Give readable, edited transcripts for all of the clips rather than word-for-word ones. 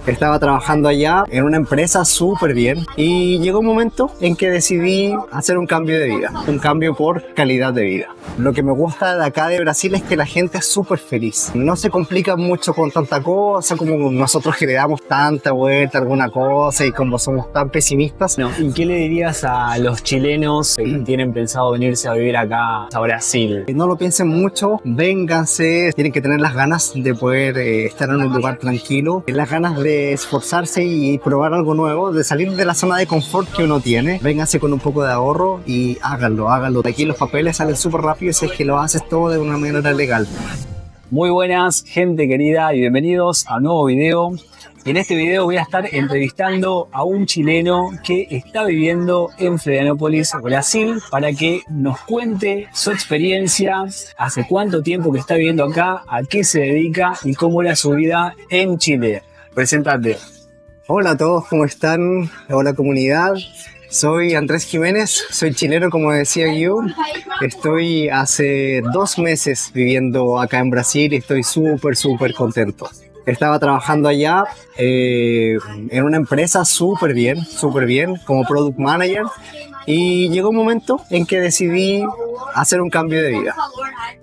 Estaba trabajando allá en una empresa súper bien y llegó un momento en que decidí hacer un cambio de vida, un cambio por calidad de vida. Lo que me gusta de acá de Brasil es que la gente es súper feliz. No se complica mucho con tanta cosa como nosotros que le damos tanta vuelta a alguna cosa y como somos tan pesimistas. No. ¿Y qué le dirías a los chilenos que tienen pensado venirse a vivir acá a Brasil? No lo piensen mucho, vénganse, tienen que tener las ganas de poder estar en un lugar tranquilo, las ganas de esforzarse y probar algo nuevo, de salir de la zona de confort que uno tiene. Vénganse con un poco de ahorro y háganlo. Aquí los papeles salen súper rápido si es que lo haces todo de una manera legal. Muy buenas, gente querida, y bienvenidos a un nuevo video. En este video voy a estar entrevistando a un chileno que está viviendo en Florianópolis, Brasil, para que nos cuente su experiencia, hace cuánto tiempo que está viviendo acá, a qué se dedica y cómo era su vida en Chile. Preséntate. Hola a todos, ¿cómo están? Hola comunidad. Soy Andrés Jiménez, soy chileno como decía yo. Estoy hace 2 meses viviendo acá en Brasil y estoy súper contento. Estaba trabajando allá en una empresa súper bien, como Product Manager. Y llegó un momento en que decidí hacer un cambio de vida.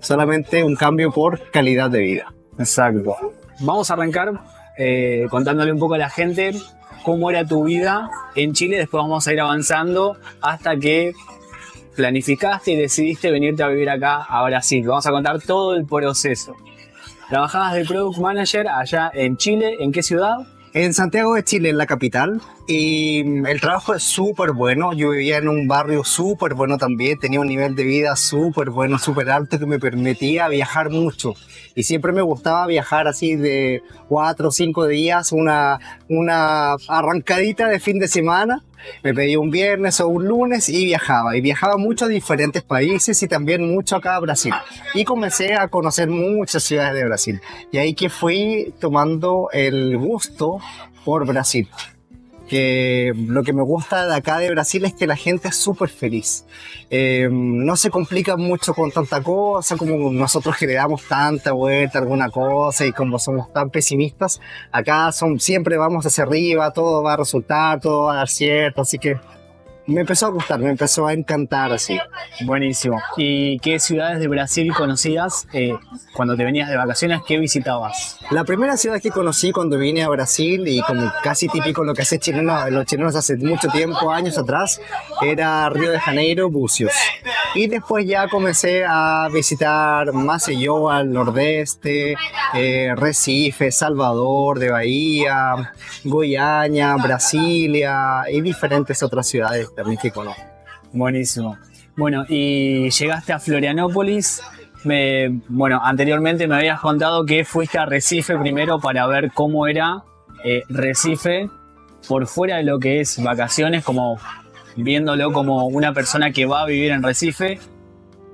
Solamente un cambio por calidad de vida. Exacto. Vamos a arrancar contándole un poco a la gente cómo era tu vida en Chile. Después vamos a ir avanzando hasta que planificaste y decidiste venirte a vivir acá a Brasil. Vamos a contar todo el proceso. ¿Trabajabas de Product Manager allá en Chile? ¿En qué ciudad? En Santiago de Chile, en la capital, y el trabajo es súper bueno. Yo vivía en un barrio súper bueno también, tenía un nivel de vida súper bueno, súper alto, que me permitía viajar mucho. Y siempre me gustaba viajar así de 4 o 5 días, una arrancadita de fin de semana. Me pedía un viernes o un lunes y viajaba mucho a diferentes países y también mucho acá a Brasil. Y comencé a conocer muchas ciudades de Brasil. Y ahí que fui tomando el gusto por Brasil. Que lo que me gusta de acá de Brasil es que la gente es súper feliz. No se complica mucho con tanta cosa como nosotros que le damos tanta vuelta a alguna cosa y como somos tan pesimistas. Acá siempre vamos hacia arriba, todo va a resultar, todo va a dar cierto, así que me empezó a gustar, me empezó a encantar así. Buenísimo. ¿Y qué ciudades de Brasil conocías cuando te venías de vacaciones? ¿Qué visitabas? La primera ciudad que conocí cuando vine a Brasil, y como casi típico lo que hacen los chilenos hace mucho tiempo, años atrás, era Río de Janeiro, Búzios. Y después ya comencé a visitar Maceió al nordeste, Recife, Salvador de Bahía, Goiânia, Brasilia y diferentes otras ciudades también que conozco. Buenísimo. Bueno, y llegaste a Florianópolis. Anteriormente me habías contado que fuiste a Recife primero para ver cómo era Recife por fuera de lo que es vacaciones, como viéndolo como una persona que va a vivir en Recife,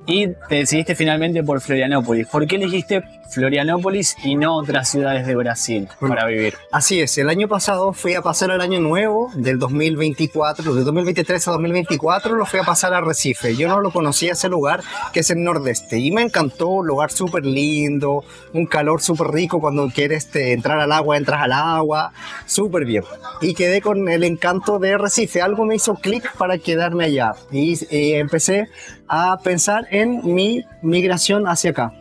y te decidiste finalmente por Florianópolis. ¿Por qué elegiste Florianópolis y no otras ciudades de Brasil para vivir? Así es, el año pasado fui a pasar el año nuevo del 2024, de 2023 a 2024 lo fui a pasar a Recife. Yo no lo conocía ese lugar, que es el nordeste, y me encantó, un lugar súper lindo, un calor súper rico, cuando quieres entrar al agua, entras al agua, súper bien. Y quedé con el encanto de Recife, algo me hizo clic para quedarme allá, y empecé a pensar en mi migración hacia acá.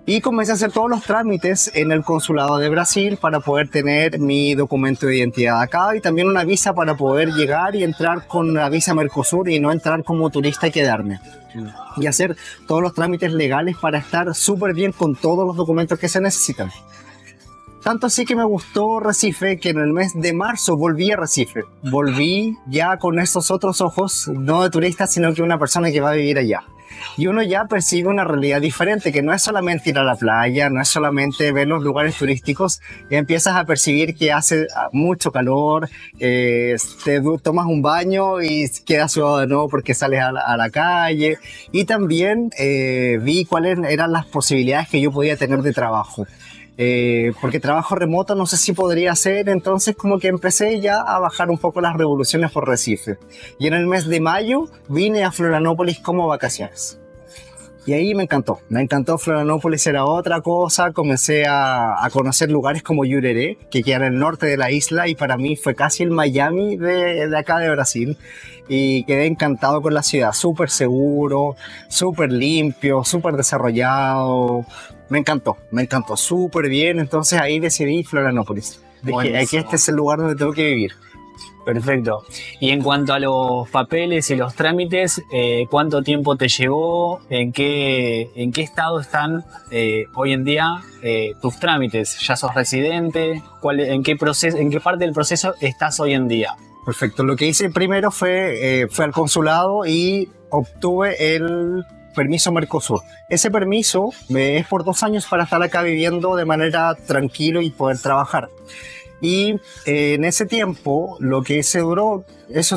Y comencé a hacer todos los trámites en el consulado de Brasil para poder tener mi documento de identidad acá y también una visa para poder llegar y entrar con la visa Mercosur y no entrar como turista y quedarme. Y hacer todos los trámites legales para estar súper bien con todos los documentos que se necesitan. Tanto así que me gustó Recife, que en el mes de marzo volví a Recife. Volví ya con estos otros ojos, no de turista, sino que una persona que va a vivir allá. Y uno ya percibe una realidad diferente, que no es solamente ir a la playa, no es solamente ver los lugares turísticos, ya empiezas a percibir que hace mucho calor, tomas un baño y quedas sudado de nuevo porque sales a la calle. Y también vi cuáles eran las posibilidades que yo podía tener de trabajo. Porque trabajo remoto no sé si podría hacer, entonces como que empecé ya a bajar un poco las revoluciones por Recife. Y en el mes de mayo vine a Florianópolis como vacaciones. Y ahí me encantó Florianópolis, era otra cosa, comencé a conocer lugares como Jurerê, que queda en el norte de la isla, y para mí fue casi el Miami de acá de Brasil, y quedé encantado con la ciudad, súper seguro, súper limpio, súper desarrollado, me encantó, súper bien, entonces ahí decidí Florianópolis, dije, aquí este es el lugar donde tengo que vivir. Perfecto. Y en cuanto a los papeles y los trámites, ¿cuánto tiempo te llevó? ¿En qué estado están hoy en día tus trámites? ¿Ya sos residente? ¿En qué parte del proceso estás hoy en día? Perfecto. Lo que hice primero fue al consulado y obtuve el permiso Mercosur. Ese permiso es por 2 años para estar acá viviendo de manera tranquilo y poder trabajar. Y en ese tiempo, lo que eso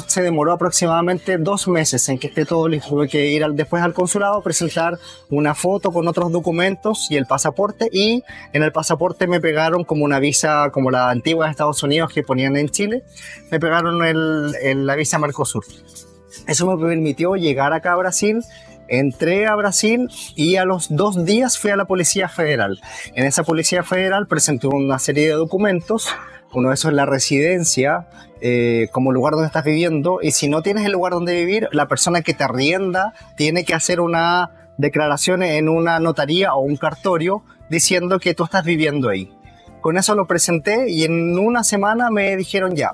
se demoró aproximadamente 2 meses en que esté todo listo. Tuve que ir después al consulado, presentar una foto con otros documentos y el pasaporte. Y en el pasaporte me pegaron como una visa, como la antigua de Estados Unidos que ponían en Chile. Me pegaron la visa Mercosur. Eso me permitió llegar acá a Brasil. Entré a Brasil y a los 2 días fui a la Policía Federal. En esa Policía Federal presenté una serie de documentos. Uno de esos es la residencia, como lugar donde estás viviendo. Y si no tienes el lugar donde vivir, la persona que te arrienda tiene que hacer una declaración en una notaría o un cartorio diciendo que tú estás viviendo ahí. Con eso lo presenté y en una semana me dijeron ya.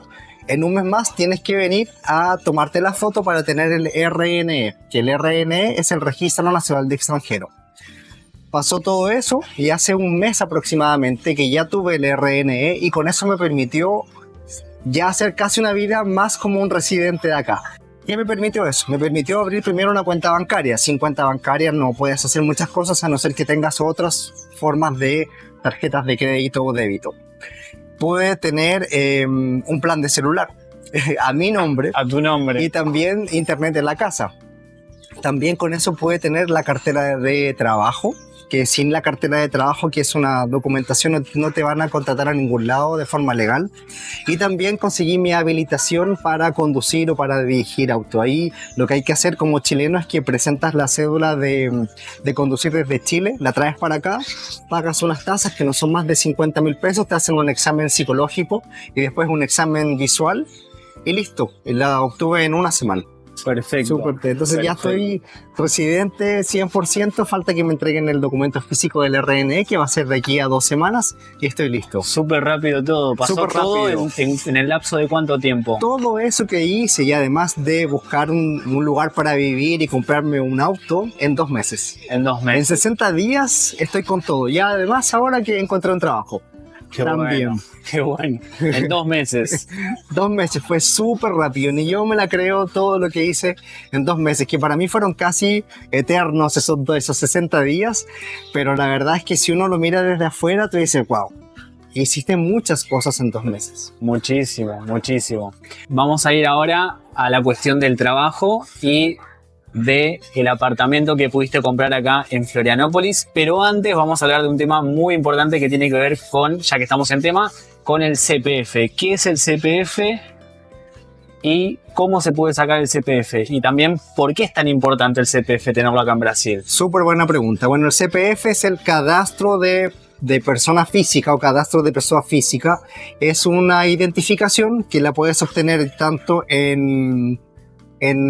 En un mes más tienes que venir a tomarte la foto para tener el RNE, que el RNE es el Registro Nacional de Extranjero. Pasó todo eso y hace un mes aproximadamente que ya tuve el RNE y con eso me permitió ya hacer casi una vida más como un residente de acá. ¿Qué me permitió eso? Me permitió abrir primero una cuenta bancaria. Sin cuenta bancaria no puedes hacer muchas cosas a no ser que tengas otras formas de tarjetas de crédito o débito. Pude tener un plan de celular a mi nombre. A tu nombre. Y también internet en la casa. También con eso pude tener la cartera de trabajo, que sin la cartera de trabajo, que es una documentación, no te van a contratar a ningún lado de forma legal. Y también conseguí mi habilitación para conducir o para dirigir auto. Ahí lo que hay que hacer como chileno es que presentas la cédula de conducir desde Chile, la traes para acá, pagas unas tasas que no son más de 50.000 pesos, te hacen un examen psicológico y después un examen visual y listo, la obtuve en una semana. Perfecto. Súper. Entonces ya estoy residente 100%, falta que me entreguen el documento físico del RNE, que va a ser de aquí a 2 semanas, y estoy listo. Súper rápido todo, pasó Súper todo rápido. En el lapso de ¿cuánto tiempo? Todo eso que hice, y además de buscar un lugar para vivir y comprarme un auto, en 2 meses. En 2 En meses. 60 días estoy con todo, y además ahora que encontré un trabajo. Qué También. bueno, qué bueno. En 2 meses. 2 meses, fue súper rápido, ni yo me la creo todo lo que hice en 2 meses, que para mí fueron casi eternos esos 60 días, pero la verdad es que si uno lo mira desde afuera, tú dices, wow, hiciste muchas cosas en 2 meses. Muchísimo, muchísimo. Vamos a ir ahora a la cuestión del trabajo y de el apartamento que pudiste comprar acá en Florianópolis, pero antes vamos a hablar de un tema muy importante que tiene que ver con, ya que estamos en tema, con el CPF. ¿Qué es el CPF y cómo se puede sacar el CPF? Y también, ¿por qué es tan importante el CPF tenerlo acá en Brasil? Súper buena pregunta. Bueno, el CPF es el cadastro de persona física o cadastro de persona física. Es una identificación que la puedes obtener tanto en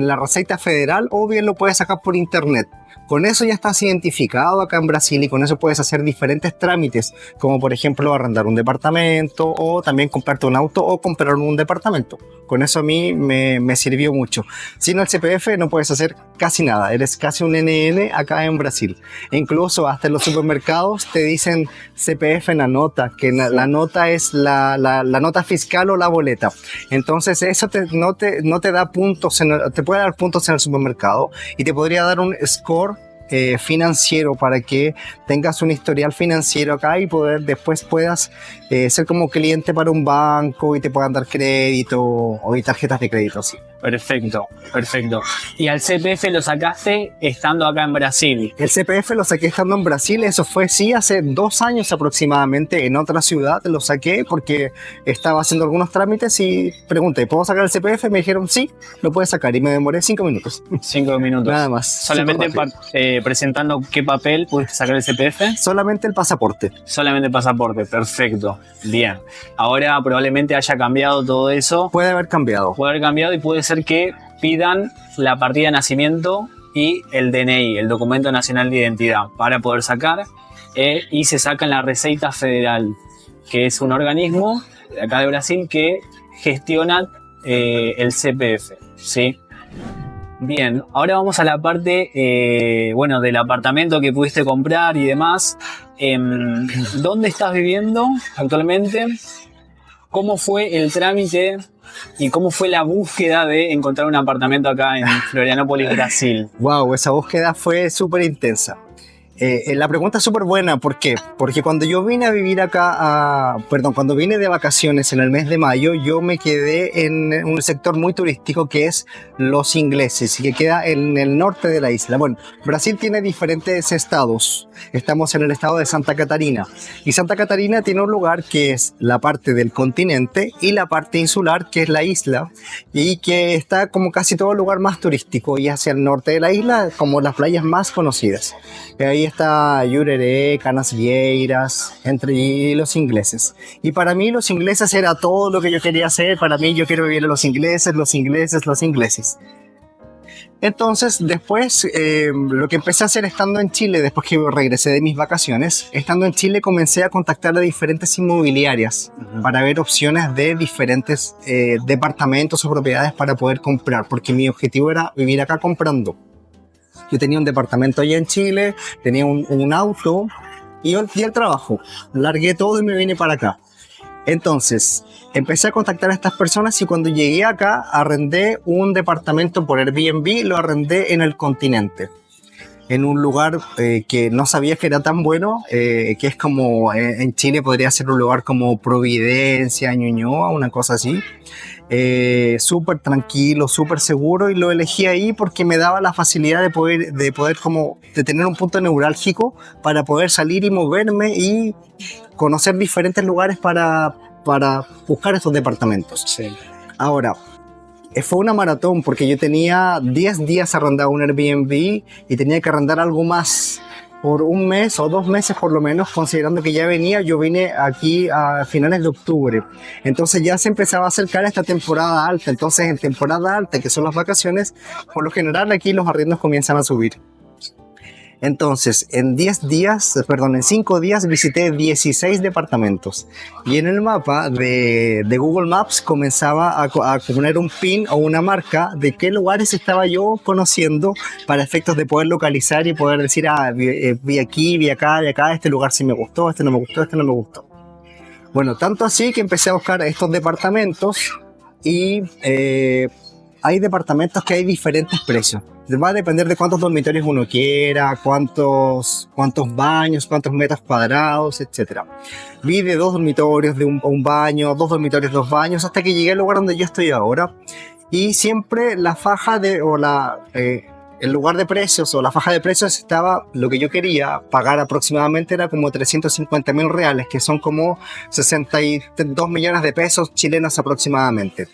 la Receita Federal o bien lo puedes sacar por internet. Con eso ya estás identificado acá en Brasil y con eso puedes hacer diferentes trámites, como por ejemplo arrendar un departamento o también comprarte un auto o comprar un departamento. Con eso a mí me sirvió mucho. Sin el CPF no puedes hacer casi nada, eres casi un NN acá en Brasil. E incluso hasta en los supermercados te dicen CPF en la nota, que la nota es la nota fiscal o la boleta. Entonces eso no te da puntos, te puede dar puntos en el supermercado y te podría dar un score financiero para que tengas un historial financiero acá y después puedas ser como cliente para un banco y te puedan dar crédito o tarjetas de crédito, sí. Perfecto, perfecto. ¿Y al CPF lo sacaste estando acá en Brasil? El CPF lo saqué estando en Brasil, eso fue sí hace 2 años aproximadamente, en otra ciudad lo saqué porque estaba haciendo algunos trámites y pregunté, ¿puedo sacar el CPF? Me dijeron sí, lo puedes sacar y me demoré 5 minutos. 5 minutos. Nada más. Solamente presentando qué papel pudiste sacar el CPF. Solamente el pasaporte. Solamente el pasaporte, perfecto. Bien. Ahora probablemente haya cambiado todo eso. Puede haber cambiado. Puede haber cambiado y puede ser que pidan la partida de nacimiento y el DNI, el documento nacional de identidad, para poder sacar. Y se saca en la Receita Federal, que es un organismo de acá de Brasil que gestiona el CPF, ¿sí? Bien, ahora vamos a la parte, bueno, del apartamento que pudiste comprar y demás. ¿Dónde estás viviendo actualmente? ¿Cómo fue el trámite y cómo fue la búsqueda de encontrar un apartamento acá en Florianópolis, Brasil? Wow, esa búsqueda fue súper intensa. La pregunta es súper buena, ¿por qué? Porque cuando yo vine a vivir acá, cuando vine de vacaciones en el mes de mayo, yo me quedé en un sector muy turístico que es Los Ingleses y que queda en el norte de la isla. Bueno, Brasil tiene diferentes estados. Estamos en el estado de Santa Catarina y Santa Catarina tiene un lugar que es la parte del continente y la parte insular que es la isla y que está como casi todo el lugar más turístico y hacia el norte de la isla como las playas más conocidas. Ahí está Jurerê, Canasvieiras, y Los Ingleses. Y para mí Los Ingleses era todo lo que yo quería hacer. Para mí yo quiero vivir en Los Ingleses, Los Ingleses, Los Ingleses. Entonces después lo que empecé a hacer estando en Chile, después que regresé de mis vacaciones, estando en Chile comencé a contactar a diferentes inmobiliarias para ver opciones de diferentes departamentos o propiedades para poder comprar, porque mi objetivo era vivir acá comprando. Yo tenía un departamento allá en Chile, tenía un auto y el trabajo. Largué todo y me vine para acá. Entonces, empecé a contactar a estas personas y cuando llegué acá, arrendé un departamento por Airbnb, lo arrendé en el continente. En un lugar que no sabía que era tan bueno, que es como en Chile podría ser un lugar como Providencia, Ñuñoa, una cosa así. Súper tranquilo, súper seguro y lo elegí ahí porque me daba la facilidad de poder como de tener un punto neurálgico para poder salir y moverme y conocer diferentes lugares para buscar estos departamentos. Sí. Ahora, fue una maratón porque yo tenía 10 días arrendado un Airbnb y tenía que arrendar algo más por un mes o 2 meses por lo menos, considerando que ya yo vine aquí a finales de octubre. Entonces ya se empezaba a acercar esta temporada alta. Entonces en temporada alta, que son las vacaciones, por lo general aquí los arriendos comienzan a subir. Entonces, en 5 días visité 16 departamentos y en el mapa de Google Maps comenzaba a poner un pin o una marca de qué lugares estaba yo conociendo para efectos de poder localizar y poder decir, vi aquí, vi acá, este lugar sí me gustó, este no me gustó, este no me gustó. Bueno, tanto así que empecé a buscar estos departamentos y hay departamentos que hay diferentes precios. Va a depender de cuántos dormitorios uno quiera, cuántos baños, cuántos metros cuadrados, etc. Vi de 2 dormitorios, de un baño, 2 dormitorios, 2 baños, hasta que llegué al lugar donde yo estoy ahora. Y siempre la faja el lugar de precios o la faja de precios estaba, lo que yo quería pagar aproximadamente era como 350.000 reales, que son como 62 millones de pesos chilenos aproximadamente.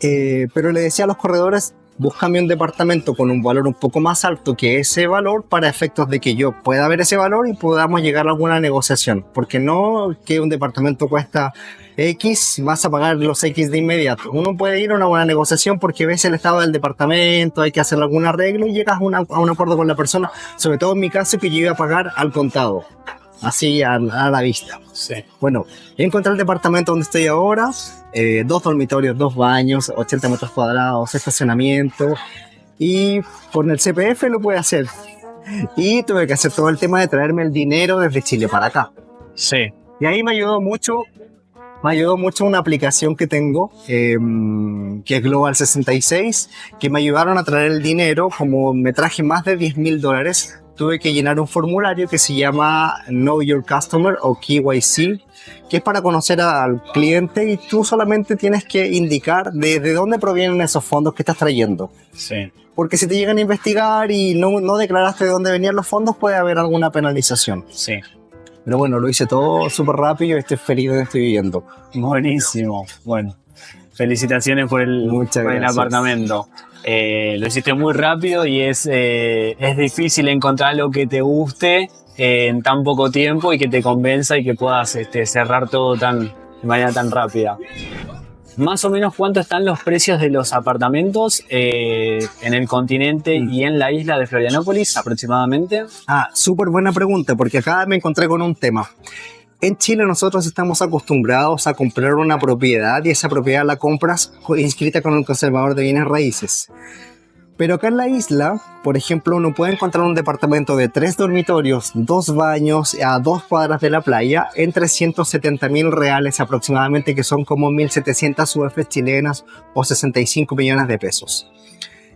Pero le decía a los corredores, búscame un departamento con un valor un poco más alto que ese valor para efectos de que yo pueda ver ese valor y podamos llegar a alguna negociación. Porque no que un departamento cuesta X, vas a pagar los X de inmediato. Uno puede ir a una buena negociación porque ves el estado del departamento, hay que hacer algún arreglo y llegas a un acuerdo con la persona. Sobre todo en mi caso, que yo iba a pagar al contado, así a la vista. Sí. Bueno, encontré el departamento donde estoy ahora, 2 dormitorios, 2 baños, 80 metros cuadrados, estacionamiento, y con el CPF lo pude hacer. Y tuve que hacer todo el tema de traerme el dinero desde Chile para acá. Sí. Y ahí me ayudó mucho una aplicación que tengo, que es Global 66, que me ayudaron a traer el dinero. Como me traje más de $10.000, tuve que llenar un formulario que se llama Know Your Customer o KYC, que es para conocer al cliente y tú solamente tienes que indicar de dónde provienen esos fondos que estás trayendo. Sí. Porque si te llegan a investigar y no declaraste de dónde venían los fondos, puede haber alguna penalización. Sí. Pero bueno, lo hice todo súper rápido y estoy feliz donde estoy viviendo. Buenísimo. Bueno, felicitaciones por el apartamento. Lo hiciste muy rápido y es difícil encontrar lo que te guste en tan poco tiempo y que te convenza y que puedas cerrar todo de manera tan rápida. Más o menos, ¿cuánto están los precios de los apartamentos en el continente y en la isla de Florianópolis aproximadamente? Súper buena pregunta, porque acá me encontré con un tema. En Chile nosotros estamos acostumbrados a comprar una propiedad y esa propiedad la compras inscrita con el conservador de bienes raíces. Pero acá en la isla, por ejemplo, uno puede encontrar un departamento de 3 dormitorios, 2 baños a 2 cuadras de la playa en 370.000 reales aproximadamente, que son como 1.700 UF chilenas o 65 millones de pesos.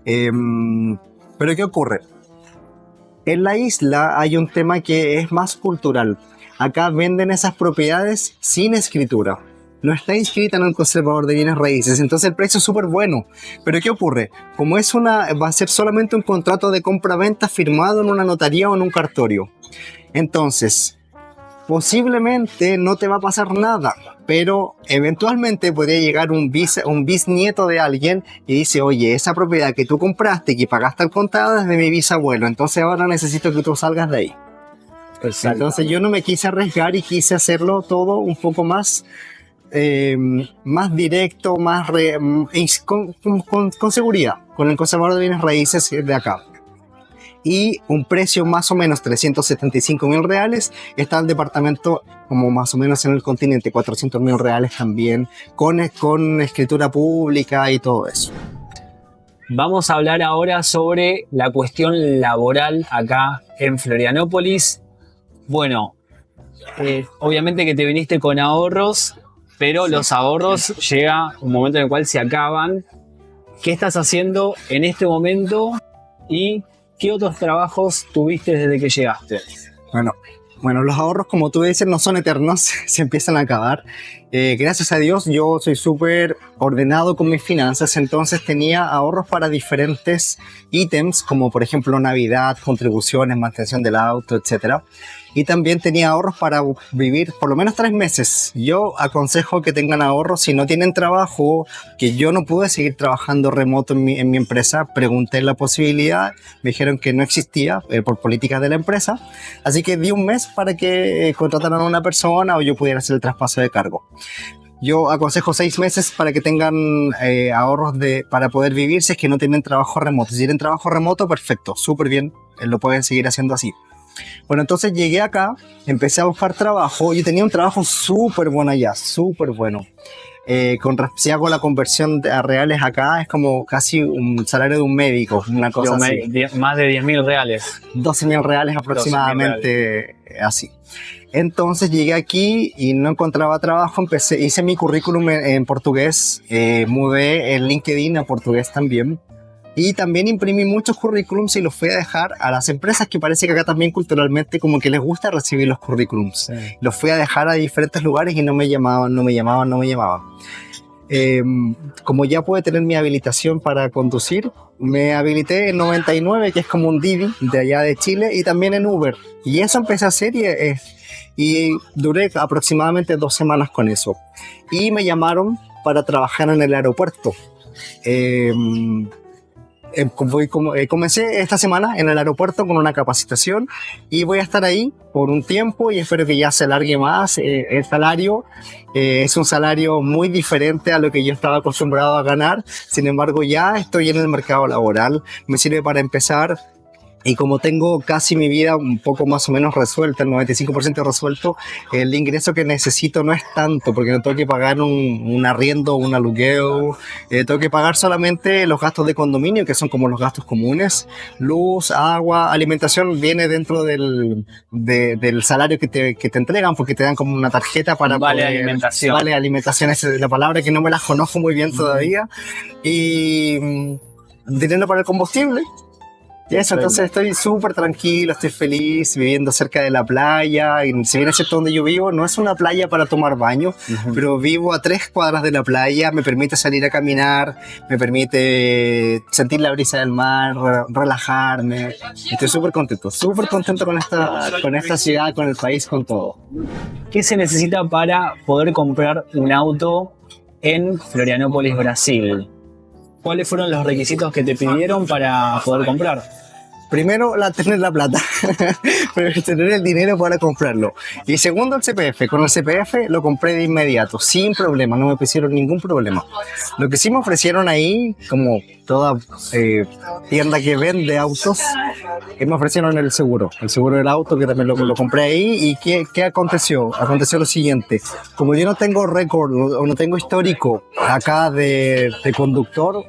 Pero ¿qué ocurre? En la isla hay un tema que es más cultural. Acá venden esas propiedades sin escritura. No está inscrita en el conservador de bienes raíces, entonces el precio es súper bueno. Pero ¿qué ocurre? Como va a ser solamente un contrato de compra-venta firmado en una notaría o en un cartorio. Entonces, posiblemente no te va a pasar nada, pero eventualmente podría llegar un bisnieto de alguien y dice, oye, esa propiedad que tú compraste y que pagaste al contado es de mi bisabuelo, entonces ahora necesito que tú salgas de ahí. Exacto. Entonces yo no me quise arriesgar y quise hacerlo todo un poco más directo, con seguridad, con el conservador de bienes raíces de acá. Y un precio más o menos 375.000 reales. Está el departamento como más o menos en el continente, 400.000 reales también, con escritura pública y todo eso. Vamos a hablar ahora sobre la cuestión laboral acá en Florianópolis. Bueno, obviamente que te viniste con ahorros, pero sí, los ahorros llega un momento en el cual se acaban. ¿Qué estás haciendo en este momento y qué otros trabajos tuviste desde que llegaste? Bueno, los ahorros, como tú dices, no son eternos, se empiezan a acabar. Gracias a Dios, yo soy súper ordenado con mis finanzas, entonces tenía ahorros para diferentes ítems, como por ejemplo Navidad, contribuciones, mantención del auto, etc. Y también tenía ahorros para vivir por lo menos 3 meses. Yo aconsejo que tengan ahorros si no tienen trabajo, que yo no pude seguir trabajando remoto en mi empresa. Pregunté la posibilidad, me dijeron que no existía por políticas de la empresa. Así que di un mes para que contrataran a una persona o yo pudiera hacer el traspaso de cargo. Yo aconsejo 6 meses para que tengan ahorros para poder vivir si es que no tienen trabajo remoto. Si tienen trabajo remoto, perfecto, súper bien, lo pueden seguir haciendo así. Bueno, entonces llegué acá, empecé a buscar trabajo. Yo tenía un trabajo súper bueno allá, súper bueno. Si hago la conversión a reales acá, es como casi un salario de un médico, una cosa así. Más de 10.000 reales. 12.000 reales aproximadamente, 12.000 reales. Así. Entonces llegué aquí y no encontraba trabajo, hice mi currículum en portugués, mudé el LinkedIn a portugués también. Y también imprimí muchos currículums y los fui a dejar a las empresas, que parece que acá también culturalmente como que les gusta recibir los currículums. Sí. Los fui a dejar a diferentes lugares y no me llamaban. Como ya pude tener mi habilitación para conducir, me habilité en 99, que es como un Didi de allá de Chile, y también en Uber. Y eso empecé a hacer y duré aproximadamente 2 semanas con eso. Y me llamaron para trabajar en el aeropuerto. Comencé esta semana en el aeropuerto con una capacitación y voy a estar ahí por un tiempo y espero que ya se alargue más. El salario es un salario muy diferente a lo que yo estaba acostumbrado a ganar. Sin embargo, ya estoy en el mercado laboral, me sirve para empezar. Y como tengo casi mi vida un poco más o menos resuelta, el 95% resuelto, el ingreso que necesito no es tanto, porque no tengo que pagar un arriendo, un alugueo, tengo que pagar solamente los gastos de condominio, que son como los gastos comunes, luz, agua, alimentación viene dentro del salario que te entregan, porque te dan como una tarjeta para vale poder, alimentación. Vale alimentación, esa es la palabra que no me la conozco muy bien todavía, y dinero para el combustible. Y eso, entonces estoy súper tranquilo, estoy feliz, viviendo cerca de la playa. Y si bien es cierto donde yo vivo, no es una playa para tomar baño, pero vivo a 3 cuadras de la playa, me permite salir a caminar, me permite sentir la brisa del mar, relajarme. Estoy súper contento con esta ciudad, con el país, con todo. ¿Qué se necesita para poder comprar un auto en Florianópolis, Brasil? ¿Cuáles fueron los requisitos que te pidieron para poder comprar? Primero, tener la plata, tener el dinero para comprarlo. Y segundo, el CPF. Con el CPF lo compré de inmediato, sin problema, no me pusieron ningún problema. Lo que sí me ofrecieron ahí, como toda tienda que vende autos, me ofrecieron el seguro del auto, que también lo compré ahí. ¿Y qué aconteció? Aconteció lo siguiente: como yo no tengo récord o no tengo histórico acá de conductor,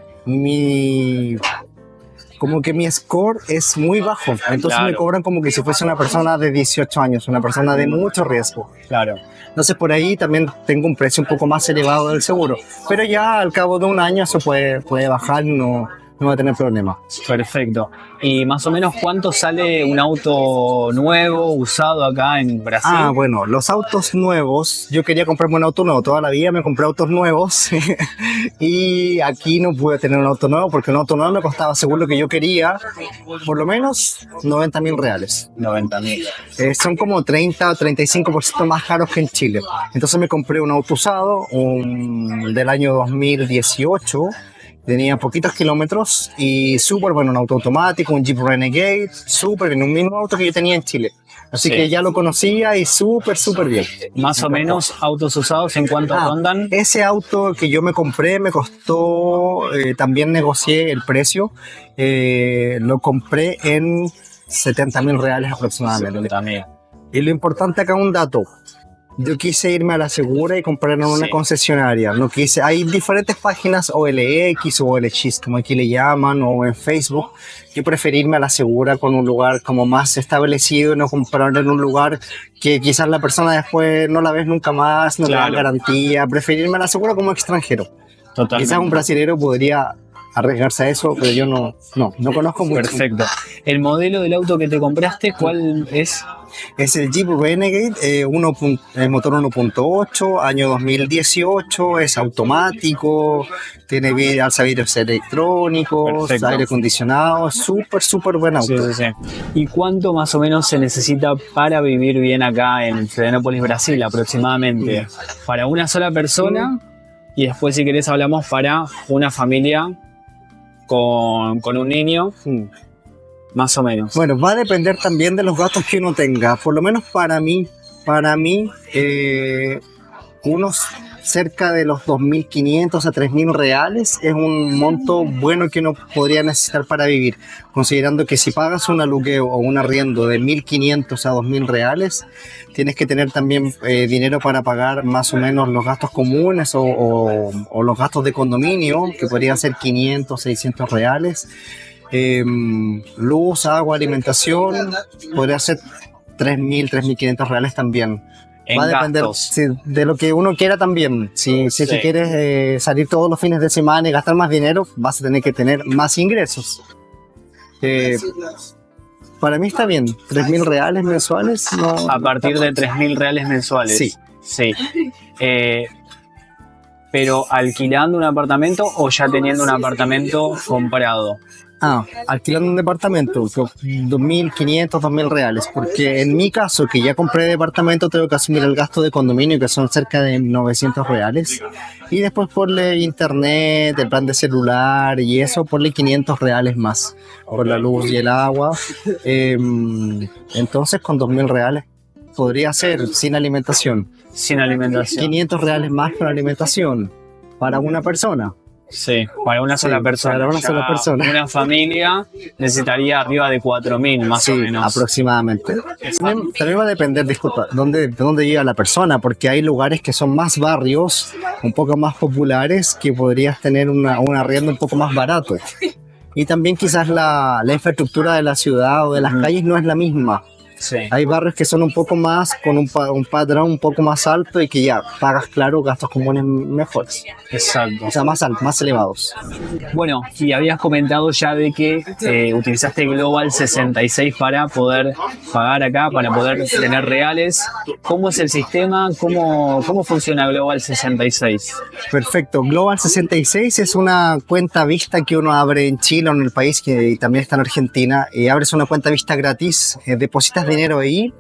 como que mi score es muy bajo, entonces Claro. me cobran como que si fuese una persona de 18 años, una persona de mucho riesgo. Claro. Entonces por ahí también tengo un precio un poco más elevado del seguro, pero ya al cabo de un año eso puede bajar, no va a tener problema. Perfecto. ¿Y más o menos cuánto sale un auto nuevo, usado acá en Brasil? Bueno, los autos nuevos, yo quería comprarme un auto nuevo, toda la vida me compré autos nuevos y aquí no pude tener un auto nuevo porque un auto nuevo me costaba, según lo que yo quería, por lo menos 90.000 reales. 90.000. Son como 30 o 35% más caros que en Chile. Entonces me compré un auto usado, del año 2018. Tenía poquitos kilómetros y súper bueno, un auto automático, un Jeep Renegade, súper en un mismo auto que yo tenía en Chile. Así Sí. que ya lo conocía y súper bien. Más o menos autos usados, ¿en cuánto rondan? Ese auto que yo me compré me costó, también negocié el precio, lo compré en 70.000 reales aproximadamente. También. Y lo importante acá, un dato: yo quise irme a la segura y comprar en una Sí. concesionaria. No quise, hay diferentes páginas, OLX o OLX, como aquí le llaman, o en Facebook. Yo preferí irme a la segura, con un lugar como más establecido, y no comprar en un lugar que quizás la persona después no la ves nunca más, no te Claro. dan garantía. Preferí irme a la segura como extranjero. Totalmente. Quizás un brasilero podría arriesgarse a eso, pero yo no conozco mucho. Perfecto. ¿El modelo del auto que te compraste, cuál es? Es el Jeep Renegade, el motor 1.8, año 2018, es automático, tiene vidrios electrónicos, Perfecto. aire acondicionado, es súper buen auto. Sí. ¿Y cuánto más o menos se necesita para vivir bien acá en Florianópolis, Brasil, aproximadamente? Para una sola persona, y después, si querés, hablamos para una familia con un niño, más o menos. Bueno, va a depender también de los gastos que uno tenga. Por lo menos para mí, unos cerca de los 2.500 a 3.000 reales es un monto bueno que uno podría necesitar para vivir, considerando que si pagas un alugueo o un arriendo de 1.500 a 2.000 reales, tienes que tener también dinero para pagar más o menos los gastos comunes o los gastos de condominio, que podrían ser 500, 600 reales. Luz, agua, alimentación, podría ser 3.000, 3.500 reales también. En Va a depender gastos. de lo que uno quiera también. Si Sí. quieres salir todos los fines de semana y gastar más dinero, vas a tener que tener más ingresos. Para mí está bien, 3.000 reales mensuales. No, A partir de 3.000 reales mensuales. Sí. Pero alquilando un apartamento o ya teniendo un apartamento comprado. Alquilando un departamento, 2.500, 2.000 reales, porque en mi caso, que ya compré departamento, tengo que asumir el gasto de condominio, que son cerca de 900 reales, y después ponle internet, el plan de celular y eso, ponle 500 reales más, por la luz y el agua. Entonces con 2.000 reales podría ser sin alimentación. Sin alimentación. 500 reales más para alimentación, para una persona. Sí, para una sola persona. para una Ya sola persona. Una familia necesitaría arriba de 4.000 más o Sí, menos. aproximadamente. También va a depender, disculpa, de dónde viva la persona, porque hay lugares que son más barrios, un poco más populares, que podrías tener un arriendo un poco más barato. Y también quizás la infraestructura de la ciudad o de las calles no es la misma. Sí. Hay barrios que son un poco más, con un padrón un poco más alto y que ya pagas, claro, gastos comunes mejores. Exacto. O sea, más altos, más elevados. Bueno, y habías comentado ya de que utilizaste Global 66 para poder pagar acá, para poder tener reales. ¿Cómo es el sistema? ¿Cómo funciona Global 66? Perfecto. Global 66 es una cuenta vista que uno abre en Chile o en el país, que también está en Argentina. Abres una cuenta vista gratis, depositas dinero ahí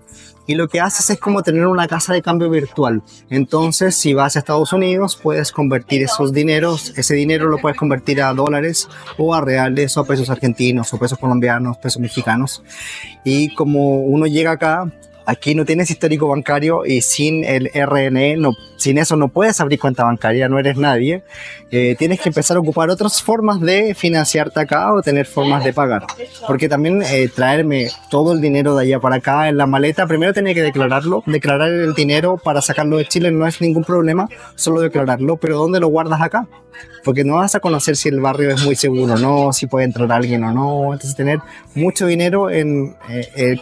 y lo que haces es como tener una casa de cambio virtual. Entonces, si vas a Estados Unidos, puedes convertir ese dinero lo puedes convertir a dólares o a reales o a pesos argentinos o pesos colombianos, pesos mexicanos. Y como uno llega acá, aquí no tienes histórico bancario y sin el RNE, sin eso no puedes abrir cuenta bancaria, no eres nadie. Tienes que empezar a ocupar otras formas de financiarte acá o tener formas de pagar. Porque también traerme todo el dinero de allá para acá en la maleta, primero tenía que declararlo. Declarar el dinero para sacarlo de Chile no es ningún problema, solo declararlo. Pero ¿dónde lo guardas acá? Porque no vas a conocer si el barrio es muy seguro o no, si puede entrar alguien o no. Entonces tener mucho dinero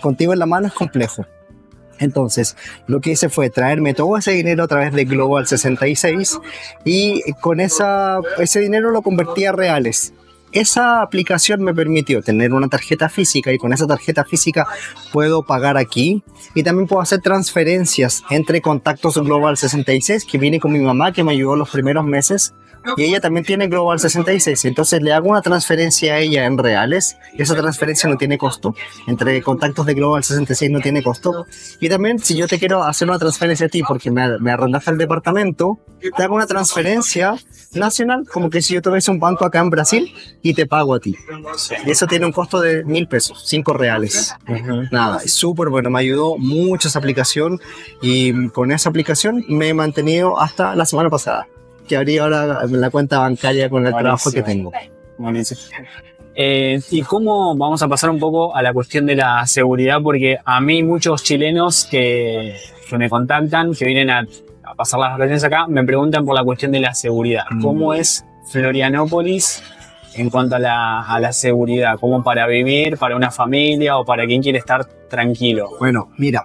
contigo en la mano es complejo. Entonces, lo que hice fue traerme todo ese dinero a través de Global 66 y con ese dinero lo convertí a reales. Esa aplicación me permitió tener una tarjeta física y con esa tarjeta física puedo pagar aquí y también puedo hacer transferencias entre contactos Global 66, que viene con mi mamá que me ayudó los primeros meses. Y ella también tiene Global 66, entonces le hago una transferencia a ella en reales y esa transferencia no tiene costo. Entre contactos de Global 66 no tiene costo. Y también si yo te quiero hacer una transferencia a ti porque me arrendaste el departamento, te hago una transferencia nacional, como que si yo tuviese un banco acá en Brasil y te pago a ti. Y eso tiene un costo de 1.000 pesos, 5 reales. Nada, es súper bueno, me ayudó mucho esa aplicación y con esa aplicación me he mantenido hasta la semana pasada, que abrí ahora la cuenta bancaria con el trabajo que tengo. Buenísimo. ¿Y cómo vamos a pasar un poco a la cuestión de la seguridad? Porque a mí muchos chilenos que me contactan, que vienen a pasar las vacaciones acá, me preguntan por la cuestión de la seguridad. ¿Cómo es Florianópolis en cuanto a la seguridad? ¿Cómo para vivir, para una familia o para quien quiere estar tranquilo? Bueno, mira,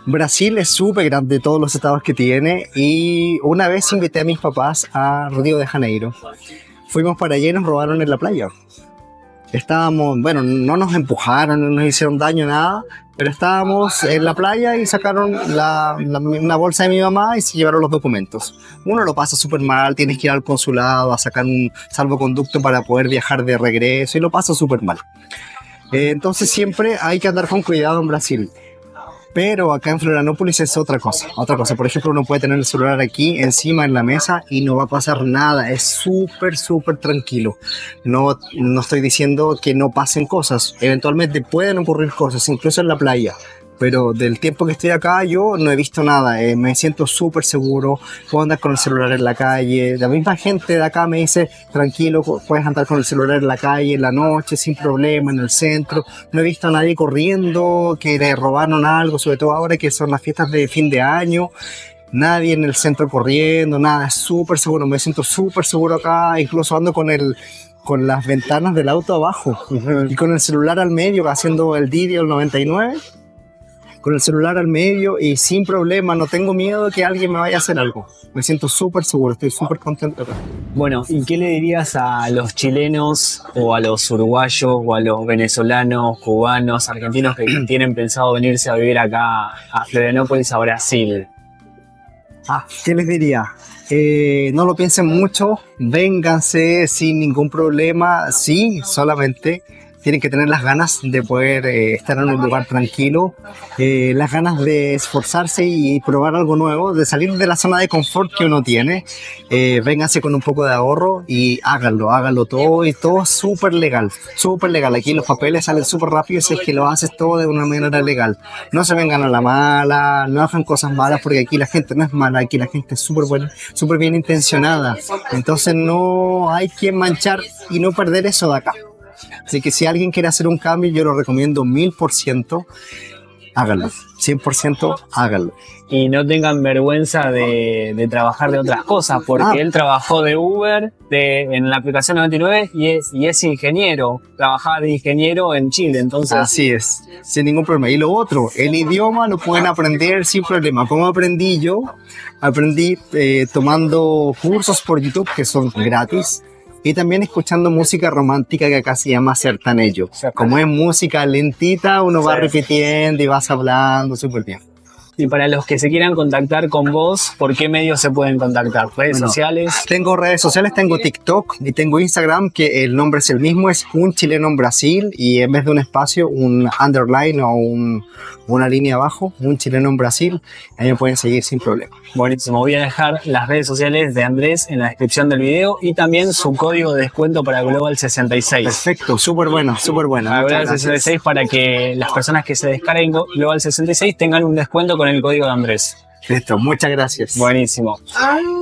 Brasil es súper grande, todos los estados que tiene, y una vez invité a mis papás a Río de Janeiro. Fuimos para allá y nos robaron en la playa. Estábamos, bueno, no nos empujaron, no nos hicieron daño, nada, pero estábamos en la playa y sacaron una bolsa de mi mamá y se llevaron los documentos. Uno lo pasa súper mal, tienes que ir al consulado a sacar un salvoconducto para poder viajar de regreso y lo pasa súper mal. Entonces siempre hay que andar con cuidado en Brasil. Pero acá en Florianópolis es otra cosa. Por ejemplo, uno puede tener el celular aquí encima en la mesa y no va a pasar nada. Es súper, súper tranquilo. No estoy diciendo que no pasen cosas. Eventualmente pueden ocurrir cosas, incluso en la playa. Pero del tiempo que estoy acá yo no he visto nada, me siento súper seguro, puedo andar con el celular en la calle, la misma gente de acá me dice tranquilo, puedes andar con el celular en la calle, en la noche, sin problema, en el centro, no he visto a nadie corriendo, que le robaron algo, sobre todo ahora que son las fiestas de fin de año, nadie en el centro corriendo, nada, es súper seguro, me siento súper seguro acá, incluso ando con las ventanas del auto abajo y con el celular al medio haciendo el Didi o el 99. Con el celular al medio y sin problema, no tengo miedo de que alguien me vaya a hacer algo. Me siento súper seguro, estoy súper contento acá. Bueno, ¿y qué le dirías a los chilenos o a los uruguayos o a los venezolanos, cubanos, argentinos que tienen pensado venirse a vivir acá a Florianópolis, a Brasil? ¿Qué les diría? No lo piensen mucho, vénganse sin ningún problema, sí, solamente tienen que tener las ganas de poder estar en un lugar tranquilo, las ganas de esforzarse y probar algo nuevo, de salir de la zona de confort que uno tiene. Vénganse con un poco de ahorro y háganlo todo, y todo es súper legal. Aquí los papeles salen súper rápido si es que lo haces todo de una manera legal. No se vengan a la mala, no hagan cosas malas, porque aquí la gente no es mala, aquí la gente es súper buena, súper bien intencionada. Entonces no hay que manchar y no perder eso de acá. Así que si alguien quiere hacer un cambio, yo lo recomiendo 1000%. háganlo. 100% háganlo. Y no tengan vergüenza de trabajar de otras cosas, porque él trabajó de Uber en la aplicación 99 y es ingeniero, trabajaba de ingeniero en Chile, entonces... Así es, sin ningún problema. Y lo otro, el idioma lo pueden aprender sin problema. ¿Cómo aprendí yo? Aprendí tomando cursos por YouTube que son gratis y también escuchando música romántica que acá se llama sertanejo. Como es música lentita, uno va repitiendo y vas hablando súper bien. Y para los que se quieran contactar con vos, ¿por qué medios se pueden contactar? ¿Redes sociales? Tengo redes sociales, tengo TikTok y tengo Instagram, que el nombre es el mismo, es Un Chileno en Brasil, y en vez de un espacio, un underline o una línea abajo, Un Chileno en Brasil, ahí me pueden seguir sin problema. Buenísimo, voy a dejar las redes sociales de Andrés en la descripción del video y también su código de descuento para Global 66. Perfecto, súper bueno, súper bueno. Para Global 66 para que las personas que se descarguen Global 66 tengan un descuento con el código de Andrés. Listo, muchas gracias. Buenísimo.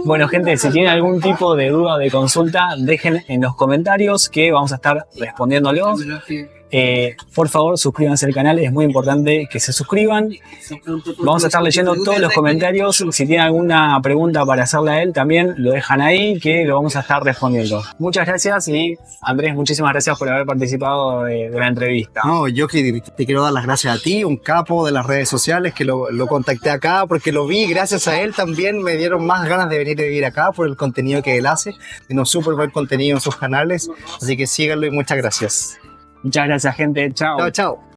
Bueno, gente, si tienen algún tipo de duda o de consulta, dejen en los comentarios que vamos a estar respondiéndolo. Por favor, suscríbanse al canal, es muy importante que se suscriban. Vamos a estar leyendo todos los comentarios. Si tienen alguna pregunta para hacerle a él, también lo dejan ahí, que lo vamos a estar respondiendo. Muchas gracias y Andrés, muchísimas gracias por haber participado de la entrevista. No, yo que te quiero dar las gracias a ti, un capo de las redes sociales, que lo contacté acá porque lo vi, gracias a él también me dieron más ganas de venir a vivir acá por el contenido que él hace. Tiene un súper buen contenido en sus canales, así que síganlo y muchas gracias. Muchas gracias, gente. Chao. Chao, chao.